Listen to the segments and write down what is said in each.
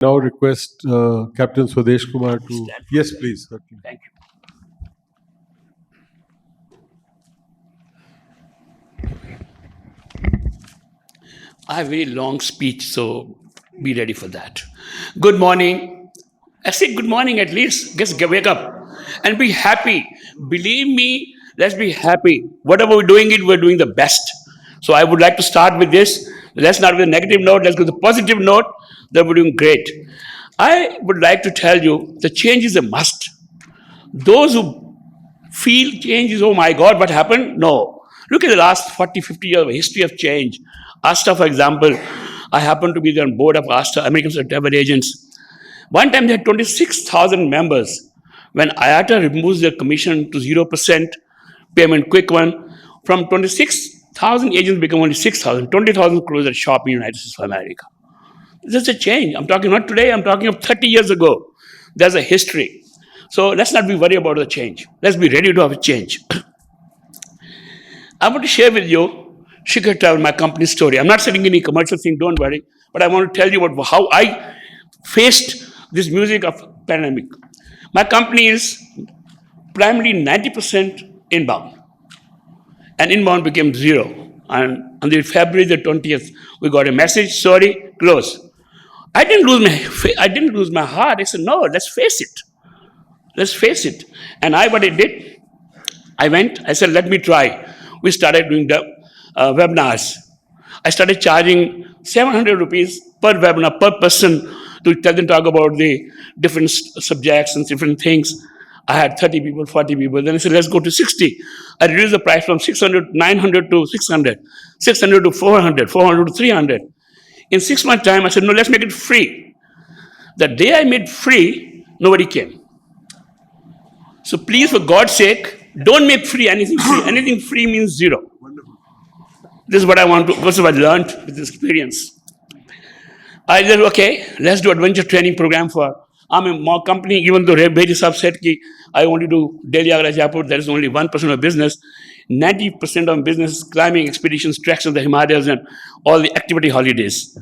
Now request Captain Swadesh Kumar to... Yes, please. Thank you. I have a very long speech, so be ready for that. Good morning. I say good morning at least. Just wake up and be happy. Believe me, let's be happy. Whatever we're doing we're doing the best. So I would like to start with this. Let's not with a negative note, let's go with a positive note that we're doing great. I would like to tell you the change is a must. Those who feel change is, oh my God, what happened? No. Look at the last 40, 50 years of history of change. Asta, for example, I happen to be on board of Asta, American Travel Agents. One time they had 26,000 members. When IATA removes their commission to 0% payment, quick one, from 26,000 agents become only 6,000, 20,000 close their shop in the United States of America. That's a change. I'm talking not today, I'm talking of 30 years ago. There's a history. So let's not be worried about the change. Let's be ready to have a change. I want to share with you Shikhar Travel, my company story. I'm not selling any commercial thing, don't worry. But I want to tell you about how I faced this music of pandemic. My company is primarily 90% inbound. And inbound became zero. And on the February the 20th, we got a message, sorry, close. I didn't lose my heart. I said, no, let's face it. Let's face it. And what I did, I said, let me try. We started doing the webinars. I started charging 700 rupees per webinar, per person, to tell them, talk about the different subjects and different things. I had 30 people, 40 people. Then I said, let's go to 60. I reduced the price from 900 to 600, 600 to 400, 400 to 300. In 6 months' time, I said, no, let's make it free. The day I made free, nobody came. So please, for God's sake, don't make free anything free. Anything free means zero. This is what I want to, this is what I learned with this experience. I said, okay, let's do adventure training program for, I'm a more company, even though Bedi Saab said ki I only do Delhi, Agra, Jaipur, there is only 1% of business. 90% of business is climbing expeditions, treks in the Himalayas and all the activity holidays.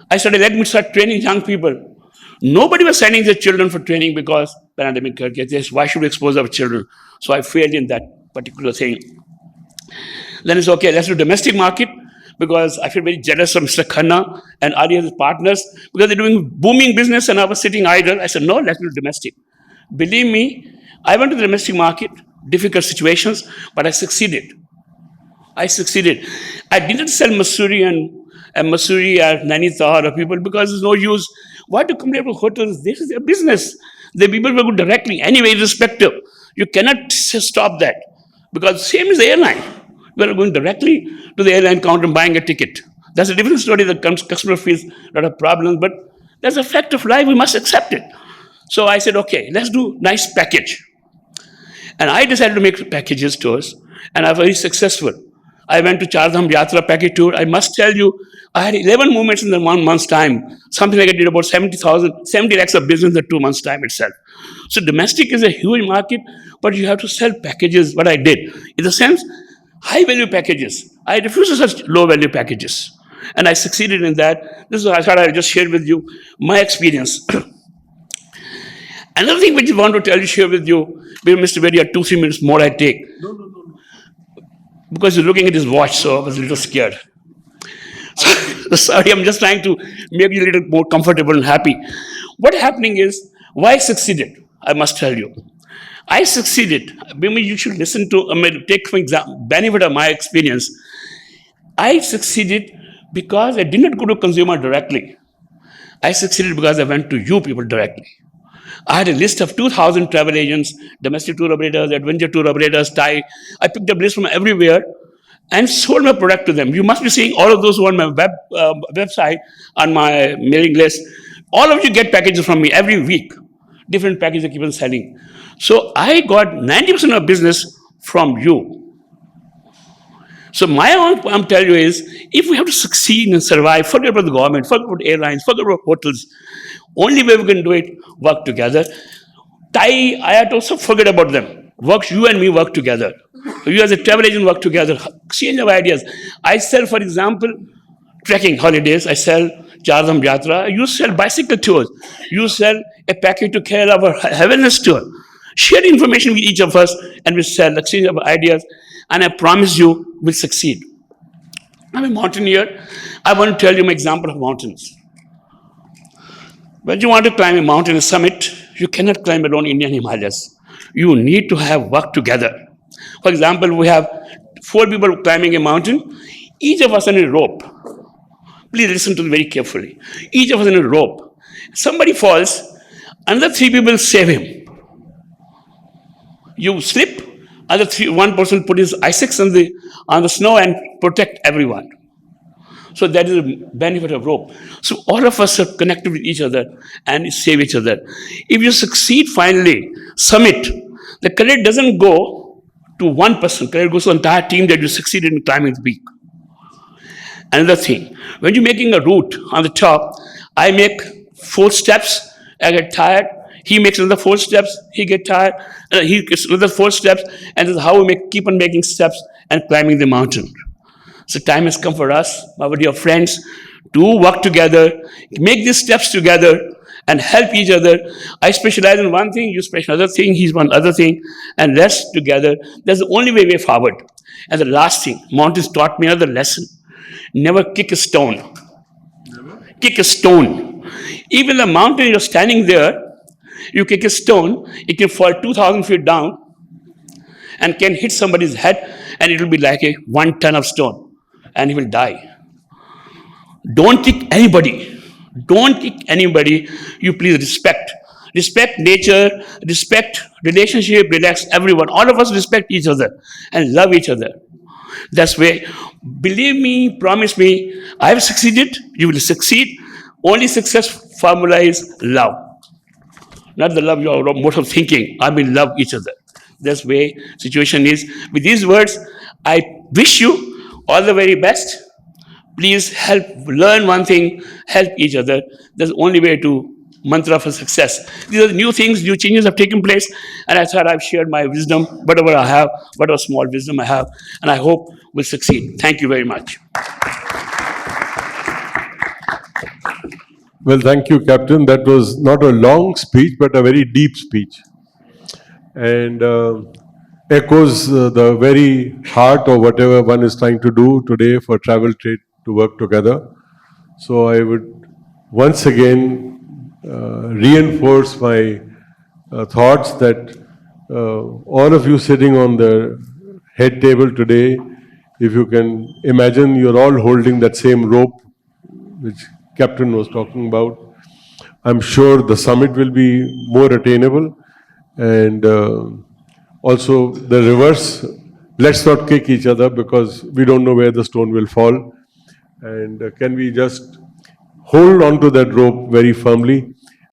I said, let me start training young people. Nobody was sending their children for training because pandemic. Why should we expose our children? So I failed in that particular thing. Then it's okay, let's do domestic market, because I feel very jealous of Mr. Khanna and Ali and his partners, because they're doing booming business and I was sitting idle. I said, no, let's do domestic. Believe me, I went to the domestic market, difficult situations, but I succeeded. I didn't sell Masuri and Masuri or Nainital or people because there's no use. Why to complain about hotels? This is their business. The people will go directly, anyway, irrespective. You cannot stop that, because same as the airline. We are going directly to the airline counter and buying a ticket. That's a different story. The customer feels a lot of problems, but that's a fact of life. We must accept it. So I said, okay, let's do nice package. And I decided to make packages tours, and I was very successful. I went to Chardham Yatra package tour. I must tell you, I had 11 movements in the 1 month's time. Something like I did about 70 lakhs of business in the 2 months' time itself. So domestic is a huge market, but you have to sell packages, what I did. In the sense, high value packages. I refused to such low value packages. And I succeeded in that. This is what I thought I would just share with you my experience. Another thing which I want to share with you, Mr. Bedi, 2-3 minutes more I take. No. Because you're looking at his watch, so I was a little scared. So, sorry, I'm just trying to make you a little more comfortable and happy. What happening is, why I succeeded, I must tell you. I succeeded. Maybe you should listen to, take for example, benefit of my experience. I succeeded because I did not go to consumer directly. I succeeded because I went to you people directly. I had a list of 2,000 travel agents, domestic tour operators, adventure tour operators, Thai. I picked up lists from everywhere and sold my product to them. You must be seeing all of those who are on my website, on my mailing list. All of you get packages from me every week. Different packages I keep on selling. So I got 90% of business from you. So I'm telling you is, if we have to succeed and survive, forget about the government, forget about airlines, forget about hotels. Only way we can do it, work together. Thai, IATA also forget about them. You and me work together. You as a travel agent work together, exchange of ideas. I sell, for example, trekking holidays. I sell Chardham Yatra. You sell bicycle tours. You sell a package to Kerala for Heavenless tour. Share information with each of us and we sell, exchange of ideas. And I promise you, we'll succeed. I'm a mountaineer. I want to tell you my example of mountains. When you want to climb a mountain, a summit, you cannot climb alone Indian Himalayas. You need to have work together. For example, we have 4 people climbing a mountain, each of us on a rope. Please listen to me very carefully. Each of us on a rope. Somebody falls, another 3 people save him. You slip, one person put his icicles on the snow and protect everyone. So that is the benefit of rope. So all of us are connected with each other and save each other. If you succeed finally, summit, the credit doesn't go to one person, credit goes to the entire team that you succeeded in climbing the peak. Another thing, when you're making a route on the top, I make 4 steps, I get tired, he makes another 4 steps, he gets tired, he gets another 4 steps, and this is how we keep on making steps and climbing the mountain. So time has come for us, our dear friends, to work together, make these steps together, and help each other. I specialize in one thing, you specialize in another thing, he's one other thing, and rest together. That's the only way forward. And the last thing, mountains taught me another lesson. Never kick a stone. Kick a stone. Even the mountain, you're standing there, you kick a stone, it can fall 2,000 feet down and can hit somebody's head, and it will be like a 1 ton of stone. And he will die. Don't kick anybody. Don't kick anybody. You please respect. Respect nature, respect relationship, relax everyone. All of us respect each other and love each other. That's why, believe me, promise me, I have succeeded, you will succeed. Only success formula is love. Not the love your mode of thinking. I will love each other. That's way situation is. With these words, I wish you all the very best. Please help learn one thing, help each other. That's the only way to mantra for success. These are the new things, new changes have taken place, and I thought I've shared my wisdom, whatever I have, whatever small wisdom I have, and I hope we'll succeed. Thank you very much. Well, thank you, Captain. That was not a long speech, but a very deep speech. And echoes the very heart of whatever one is trying to do today for travel trade to work together. So I would once again reinforce my thoughts that all of you sitting on the head table today, if you can imagine, you're all holding that same rope which Captain was talking about. I'm sure the summit will be more attainable. And also the reverse, let's not kick each other because we don't know where the stone will fall. And can we just hold on to that rope very firmly